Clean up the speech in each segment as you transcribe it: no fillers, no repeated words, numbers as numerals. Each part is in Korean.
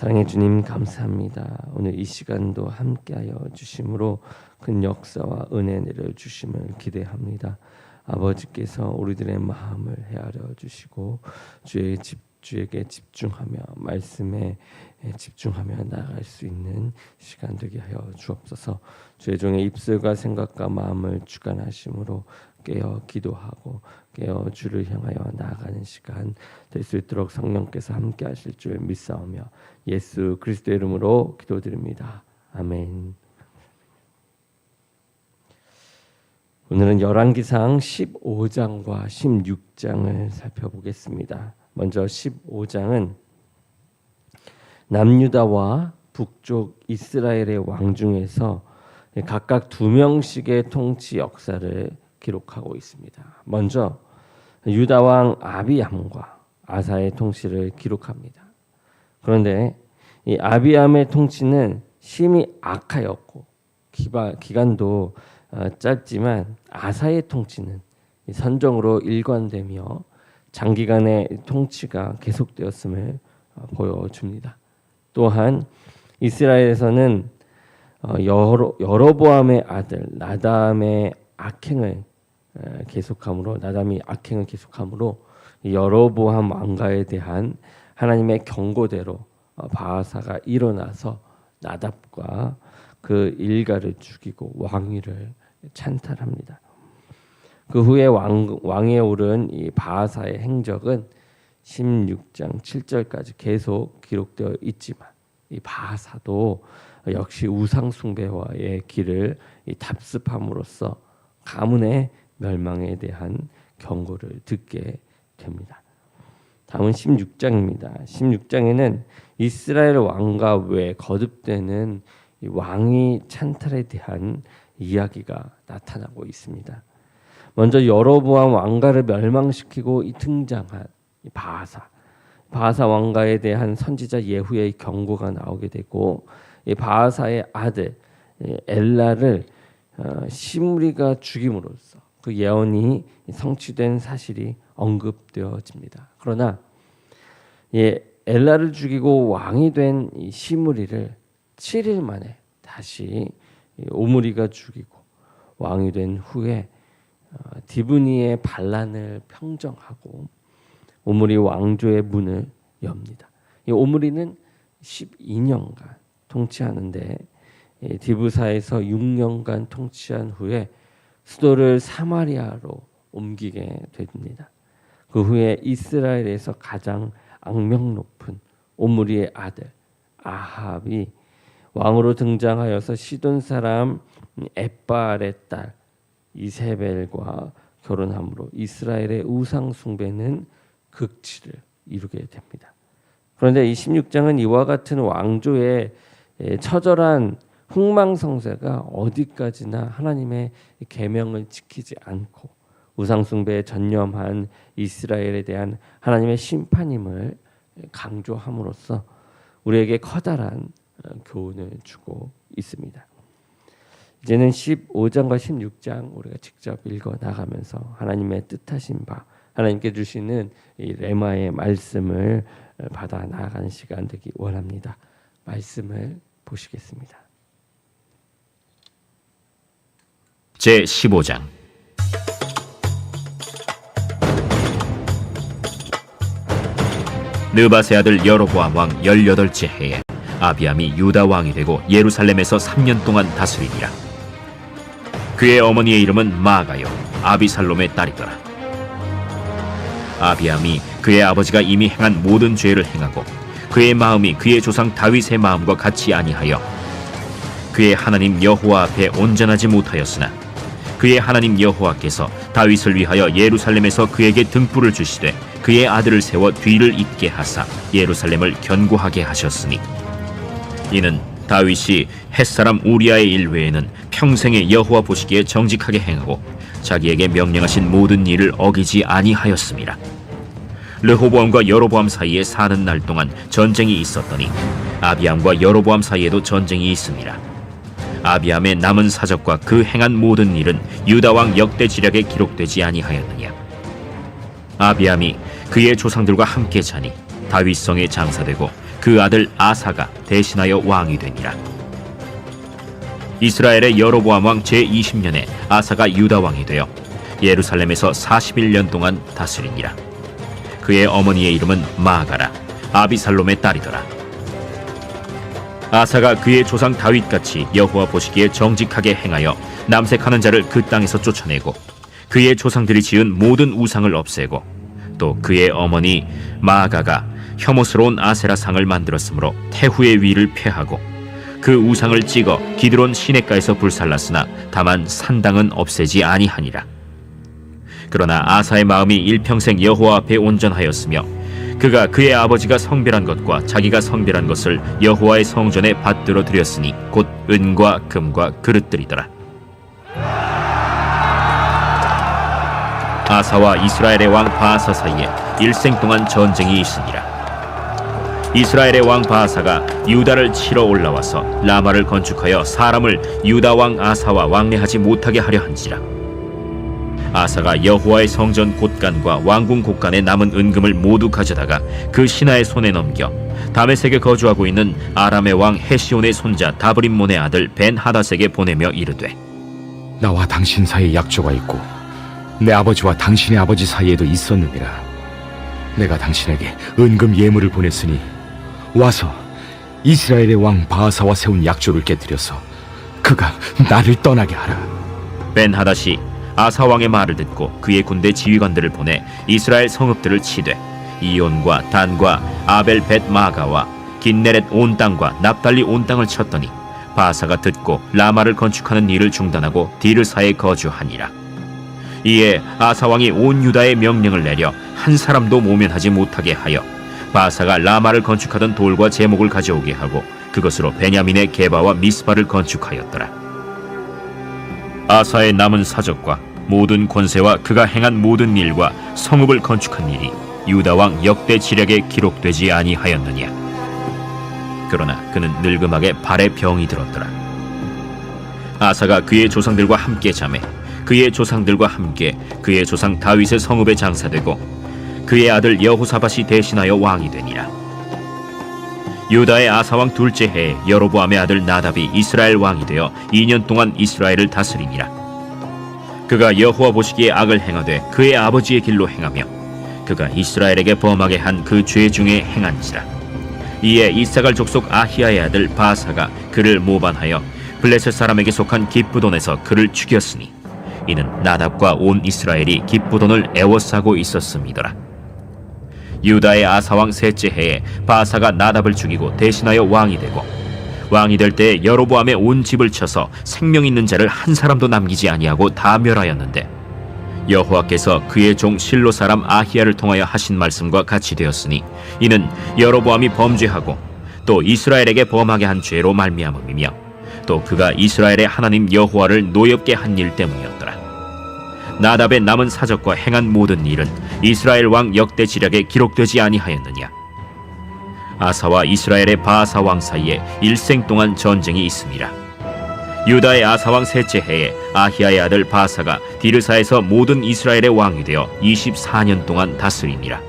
사랑해 주님 감사합니다. 오늘 이 시간도 함께하여 주심으로 큰 역사와 은혜 내려주심을 기대합니다. 아버지께서 우리들의 마음을 헤아려 주시고 주에게 집중하며 말씀에 집중하며 나아갈 수 있는 시간 되게 하여 주옵소서. 주의 종의 입술과 생각과 마음을 주관하심으로 깨어 기도하고 깨어 주를 향하여 나아가는 시간 될 수 있도록 성령께서 함께 하실 줄 믿사오며 예수 그리스도의 이름으로 기도드립니다. 아멘. 오늘은 열왕기상 15장과 16장을 살펴보겠습니다. 먼저 15장은 남유다와 북쪽 이스라엘의 왕 중에서 각각 2명씩의 통치 역사를 기록하고 있습니다. 먼저 유다 왕 아비암과 아사의 통치를 기록합니다. 그런데 이 아비암의 통치는 심히 악하였고 기간도 짧지만 아사의 통치는 선정으로 일관되며 장기간의 통치가 계속되었음을 보여줍니다. 또한 이스라엘에서는 여로보암의 아들 나담의 악행을 계속함으로 여로보암 왕가에 대한 하나님의 경고대로 바하사가 일어나서 나답과 그 일가를 죽이고 왕위를 찬탈합니다. 그 후에 왕위에 오른 이 바하사의 행적은 16장 7절까지 계속 기록되어 있지만 이 바하사도 역시 우상 숭배와의 길을 답습함으로써 가문의 멸망에 대한 경고를 듣게 됩니다. 다음은 16장입니다. 16장에는 이스라엘 왕가 외에 거듭되는 이 왕위 찬탈에 대한 이야기가 나타나고 있습니다. 먼저 여로보암 왕가를 멸망시키고 등장한 바하사 왕가에 대한 선지자 예후의 경고가 나오게 되고 이 바하사의 아들 엘라를 시므리가 죽임으로써 그 예언이 성취된 사실이 언급되어집니다. 그러나 엘라를 죽이고 왕이 된 이 시므리를 7일 만에 다시 오므리가 죽이고 왕이 된 후에 디브니의 반란을 평정하고 오므리 왕조의 문을 엽니다. 이 오므리는 12년간 통치하는데 디브사에서 6년간 통치한 후에 수도를 사마리아로 옮기게 됩니다. 그 후에 이스라엘에서 가장 악명 높은 오므리의 아들 아합이 왕으로 등장하여서 시돈 사람 엣바알의 딸 이세벨과 결혼함으로 이스라엘의 우상 숭배는 극치를 이루게 됩니다. 그런데 이 16장은 이와 같은 왕조의 처절한 흥망성쇠가 어디까지나 하나님의 계명을 지키지 않고 우상 숭배에 전념한 이스라엘에 대한 하나님의 심판임을 강조함으로써 우리에게 커다란 교훈을 주고 있습니다. 이제는 15장과 16장 우리가 직접 읽어 나가면서 하나님의 뜻하신 바 하나님께 주시는 이 레마의 말씀을 받아 나아가는 시간 되기 원합니다. 말씀을 보시겠습니다. 제15장 느밧의 아들 여로보암 왕 18째 해에 아비암이 유다 왕이 되고 예루살렘에서 3년 동안 다스리니라. 그의 어머니의 이름은 마아가요 아비살롬의 딸이더라. 아비암이 그의 아버지가 이미 행한 모든 죄를 행하고 그의 마음이 그의 조상 다윗의 마음과 같이 아니하여 그의 하나님 여호와 앞에 온전하지 못하였으나 그의 하나님 여호와께서 다윗을 위하여 예루살렘에서 그에게 등불을 주시되 그의 아들을 세워 뒤를 잇게 하사 예루살렘을 견고하게 하셨으니 이는 다윗이 햇사람 우리아의 일 외에는 평생에 여호와 보시기에 정직하게 행하고 자기에게 명령하신 모든 일을 어기지 아니하였음이라. 르호보암과 여로보암 사이에 사는 날 동안 전쟁이 있었더니 아비암과 여로보암 사이에도 전쟁이 있음이라. 아비암의 남은 사적과 그 행한 모든 일은 유다 왕 역대 지략에 기록되지 아니하였느냐. 아비암이 그의 조상들과 함께 자니 다윗성에 장사되고 그 아들 아사가 대신하여 왕이 되니라. 이스라엘의 여로보암 왕 제20년에 아사가 유다 왕이 되어 예루살렘에서 41년 동안 다스리니라. 그의 어머니의 이름은 마아가라, 아비살롬의 딸이더라. 아사가 그의 조상 다윗같이 여호와 보시기에 정직하게 행하여 남색하는 자를 그 땅에서 쫓아내고 그의 조상들이 지은 모든 우상을 없애고 또 그의 어머니 마아가가 혐오스러운 아세라 상을 만들었으므로 태후의 위를 폐하고 그 우상을 찍어 기드론 시냇가에서 불살랐으나 다만 산당은 없애지 아니하니라. 그러나 아사의 마음이 일평생 여호와 앞에 온전하였으며 그가 그의 아버지가 성별한 것과 자기가 성별한 것을 여호와의 성전에 받들어 드렸으니 곧 은과 금과 그릇들이더라. 아사와 이스라엘의 왕 바아사 사이에 일생 동안 전쟁이 있으니라. 이스라엘의 왕 바아사가 유다를 치러 올라와서 라마를 건축하여 사람을 유다 왕 아사와 왕래하지 못하게 하려 한지라. 아사가 여호와의 성전 곳간과 왕궁 곳간에 남은 은금을 모두 가져다가 그 신하의 손에 넘겨 다메섹에 거주하고 있는 아람의 왕 헤시온의 손자 다브림몬의 아들 벤 하닷에게 보내며 이르되, 나와 당신 사이에 약조가 있고 내 아버지와 당신의 아버지 사이에도 있었느니라. 내가 당신에게 은금 예물을 보냈으니 와서 이스라엘의 왕 바아사와 세운 약조를 깨뜨려서 그가 나를 떠나게 하라. 벤 하닷이 아사 왕의 말을 듣고 그의 군대 지휘관들을 보내 이스라엘 성읍들을 치되 이온과 단과 아벨 벳 마가와 긴네렛 온 땅과 납달리 온 땅을 쳤더니 바아사가 듣고 라마를 건축하는 일을 중단하고 디르사에 거주하니라. 이에 아사 왕이 온 유다에 명령을 내려 한 사람도 모면하지 못하게 하여 바아사가 라마를 건축하던 돌과 제목을 가져오게 하고 그것으로 베냐민의 게바와 미스바를 건축하였더라. 아사의 남은 사적과 모든 권세와 그가 행한 모든 일과 성읍을 건축한 일이 유다 왕 역대 지략에 기록되지 아니하였느냐. 그러나 그는 늙음하게 발에 병이 들었더라. 아사가 그의 조상들과 함께 자매 그의 조상들과 함께 그의 조상 다윗의 성읍에 장사되고 그의 아들 여호사밧이 대신하여 왕이 되니라. 유다의 아사 왕 둘째 해에 여로보암의 아들 나답이 이스라엘 왕이 되어 2년 동안 이스라엘을 다스리니라. 그가 여호와 보시기에 악을 행하되 그의 아버지의 길로 행하며 그가 이스라엘에게 범하게 한 그 죄 중에 행한지라. 이에 이사갈 족속 아히야의 아들 바사가 그를 모반하여 블레셋 사람에게 속한 깁부돈에서 그를 죽였으니 이는 나답과 온 이스라엘이 깁부돈을 애워싸고 있었음이더라. 유다의 아사왕 셋째 해에 바사가 나답을 죽이고 대신하여 왕이 되고 왕이 될 때에 여로보암의 온 집을 쳐서 생명 있는 자를 한 사람도 남기지 아니하고 다 멸하였는데 여호와께서 그의 종 실로 사람 아히야를 통하여 하신 말씀과 같이 되었으니 이는 여로보암이 범죄하고 또 이스라엘에게 범하게 한 죄로 말미암음이며 또 그가 이스라엘의 하나님 여호와를 노엽게 한 일 때문이었더라. 나답의 남은 사적과 행한 모든 일은 이스라엘 왕 역대 지략에 기록되지 아니하였느냐. 아사와 이스라엘의 바아사 왕 사이에 일생 동안 전쟁이 있음이라. 유다의 아사 왕 셋째 해에 아히야의 아들 바사가 디르사에서 모든 이스라엘의 왕이 되어 24년 동안 다스리니라.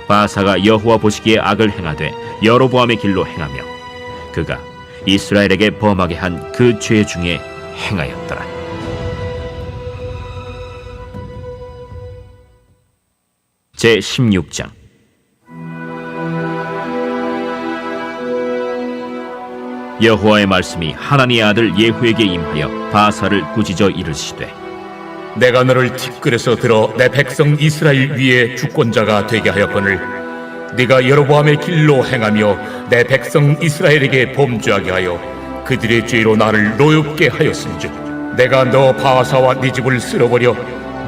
바사가 여호와 보시기에 악을 행하되 여로보암의 길로 행하며 그가 이스라엘에게 범하게 한 그 죄 중에 행하였더라. 제16장. 여호와의 말씀이 하나니의 아들 예후에게 임하여 바사를 꾸짖어 이르시되, 내가 너를 티끌에서 들어 내 백성 이스라엘 위에 주권자가 되게 하였거늘 네가 여로보암의 길로 행하며 내 백성 이스라엘에게 범죄하게 하여 그들의 죄로 나를 노엽게 하였은즉 내가 너 바사와 네 집을 쓸어버려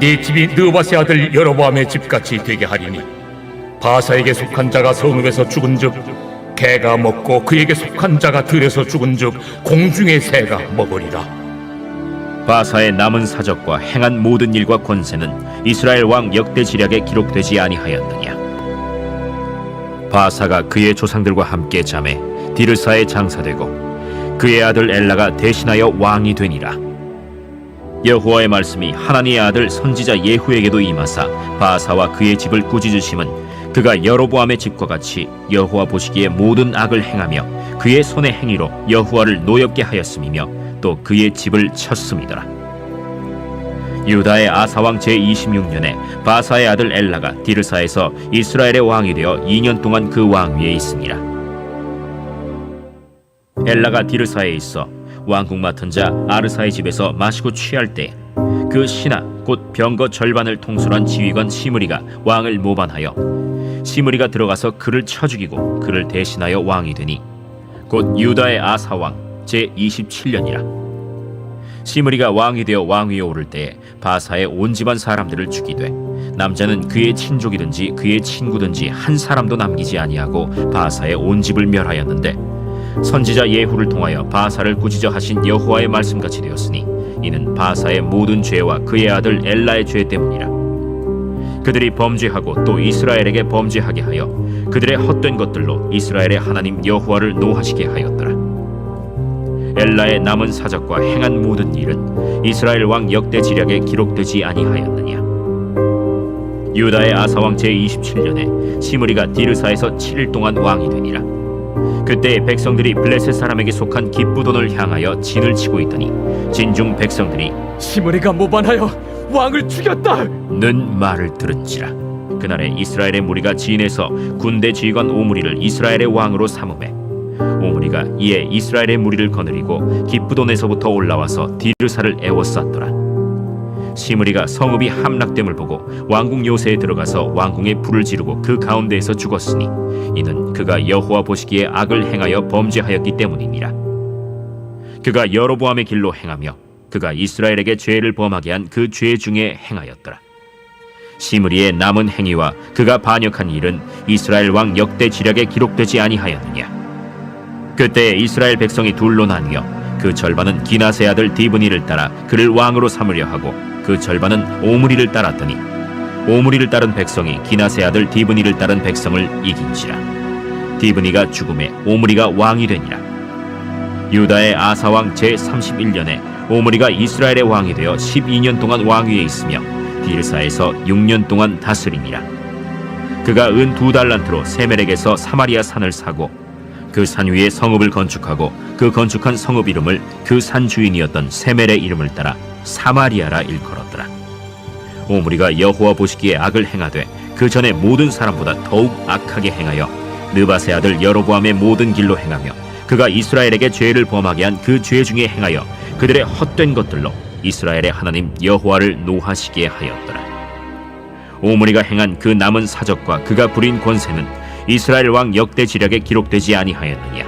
네 집이 느바세 아들 여로보암의 집같이 되게 하리니 바사에게 속한 자가 성읍에서 죽은즉 개가 먹고 그에게 속한 자가 들에서 죽은즉 공중의 새가 먹으리라. 바사의 남은 사적과 행한 모든 일과 권세는 이스라엘 왕 역대 지략에 기록되지 아니하였느냐. 바사가 그의 조상들과 함께 잠에 디르사에 장사되고 그의 아들 엘라가 대신하여 왕이 되니라. 여호와의 말씀이 하나니의 아들 선지자 예후에게도 임하사 바사와 그의 집을 꾸짖으심은 그가 여로보암의 집과 같이 여호와 보시기에 모든 악을 행하며 그의 손의 행위로 여호와를 노엽게 하였음이며 또 그의 집을 쳤음이더라. 유다의 아사왕 제26년에 바사의 아들 엘라가 디르사에서 이스라엘의 왕이 되어 2년 동안 그 왕위에 있으니라. 엘라가 디르사에 있어 왕궁 맡은 자 아르사의 집에서 마시고 취할 때 그 신하 곧 병거 절반을 통솔한 지휘관 시므리가 왕을 모반하여 시므리가 들어가서 그를 쳐 죽이고 그를 대신하여 왕이 되니 곧 유다의 아사왕 제27년이라. 시므리가 왕이 되어 왕위에 오를 때에 바사의 온 집안 사람들을 죽이되 남자는 그의 친족이든지 그의 친구든지 한 사람도 남기지 아니하고 바사의 온 집을 멸하였는데 선지자 예후를 통하여 바사를 꾸짖어 하신 여호와의 말씀같이 되었으니 이는 바사의 모든 죄와 그의 아들 엘라의 죄 때문이라. 그들이 범죄하고 또 이스라엘에게 범죄하게 하여 그들의 헛된 것들로 이스라엘의 하나님 여호와를 노하시게 하였더라. 엘라의 남은 사적과 행한 모든 일은 이스라엘 왕 역대 지략에 기록되지 아니하였느냐. 유다의 아사왕 제27년에 시므리가 디르사에서 7일 동안 왕이 되니라. 그때 백성들이 블레셋 사람에게 속한 기쁘돈을 향하여 진을 치고 있더니 진중 백성들이 시므리가 모반하여 왕을 죽였다. 는 말을 들은지라. 그날에 이스라엘의 무리가 진에서 군대 지휘관 오므리를 이스라엘의 왕으로 삼음해 오므리가 이에 이스라엘의 무리를 거느리고 기쁘돈에서부터 올라와서 디르사를 애워쌌더라. 시므리가 성읍이 함락됨을 보고 왕궁 요새에 들어가서 왕궁에 불을 지르고 그 가운데에서 죽었으니 이는 그가 여호와 보시기에 악을 행하여 범죄하였기 때문이니라. 그가 여로보암의 길로 행하며 그가 이스라엘에게 죄를 범하게 한 그 죄 중에 행하였더라. 시므리의 남은 행위와 그가 반역한 일은 이스라엘 왕 역대 지략에 기록되지 아니하였느냐. 그때 이스라엘 백성이 둘로 나뉘어 그 절반은 기낫의 아들 디브니를 따라 그를 왕으로 삼으려 하고 그 절반은 오므리를 따랐더니 오므리를 따른 백성이 기낫의 아들 디브니를 따른 백성을 이긴지라. 디브니가 죽음에 오므리가 왕이 되니라. 유다의 아사왕 제31년에 오므리가 이스라엘의 왕이 되어 12년 동안 왕위에 있으며 디르사에서 6년 동안 다스리니라. 그가 은 2달란트로 세멜에게서 사마리아 산을 사고 그 산 위에 성읍을 건축하고 그 건축한 성읍 이름을 그 산 주인이었던 세멜의 이름을 따라 사마리아라 일컬었더라. 오므리가 여호와 보시기에 악을 행하되 그 전에 모든 사람보다 더욱 악하게 행하여 느밧의 아들 여로보암의 모든 길로 행하며 그가 이스라엘에게 죄를 범하게 한 그 죄 중에 행하여 그들의 헛된 것들로 이스라엘의 하나님 여호와를 노하시게 하였더라. 오므리가 행한 그 남은 사적과 그가 부린 권세는 이스라엘 왕 역대 지략에 기록되지 아니하였느냐.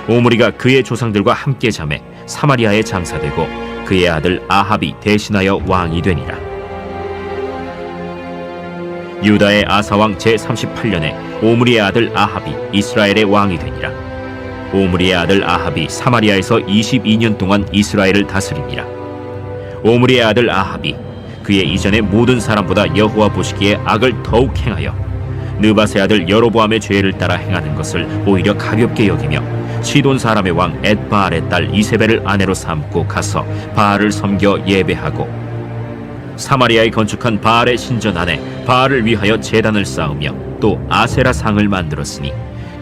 오므리가 그의 조상들과 함께 잠에 사마리아에 장사되고 그의 아들 아합이 대신하여 왕이 되니라. 유다의 아사왕 제38년에 오므리의 아들 아합이 이스라엘의 왕이 되니라. 오므리의 아들 아합이 사마리아에서 22년 동안 이스라엘을 다스리니라. 오므리의 아들 아합이 그의 이전의 모든 사람보다 여호와 보시기에 악을 더욱 행하여 느밧의 아들 여로보암의 죄를 따라 행하는 것을 오히려 가볍게 여기며 시돈 사람의 왕 엣바알의 딸 이세벨을 아내로 삼고 가서 바알을 섬겨 예배하고 사마리아에 건축한 바알의 신전 안에 바알을 위하여 제단을 쌓으며 또 아세라 상을 만들었으니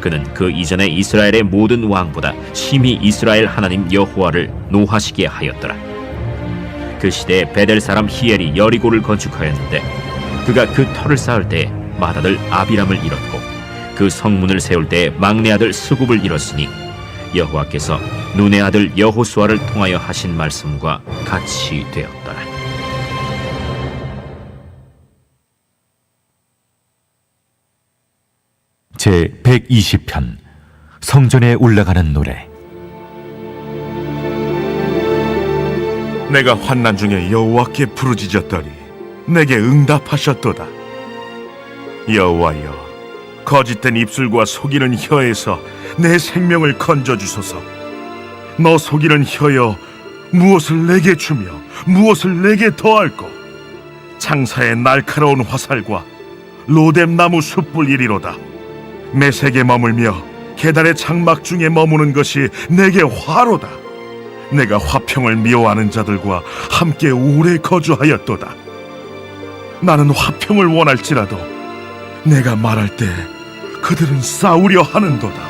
그는 그 이전에 이스라엘의 모든 왕보다 심히 이스라엘 하나님 여호와를 노하시게 하였더라. 그 시대에 베델 사람 히엘이 여리고를 건축하였는데 그가 그 터를 쌓을 때에 맏아들 아비람을 잃었고 그 성문을 세울 때에 막내 아들 스굽을 잃었으니 여호와께서 눈의 아들 여호수아를 통하여 하신 말씀과 같이 되었더라. 제 120편 성전에 올라가는 노래. 내가 환난 중에 여호와께 부르짖었더니 내게 응답하셨도다. 여호와여, 거짓된 입술과 속이는 혀에서 내 생명을 건져주소서. 너 속이는 혀여, 무엇을 내게 주며 무엇을 내게 더할꼬. 창사의 날카로운 화살과 로뎀 나무 숯불이리로다. 메색에 머물며 계달의 장막 중에 머무는 것이 내게 화로다. 내가 화평을 미워하는 자들과 함께 오래 거주하였도다. 나는 화평을 원할지라도 내가 말할 때 그들은 싸우려 하는도다.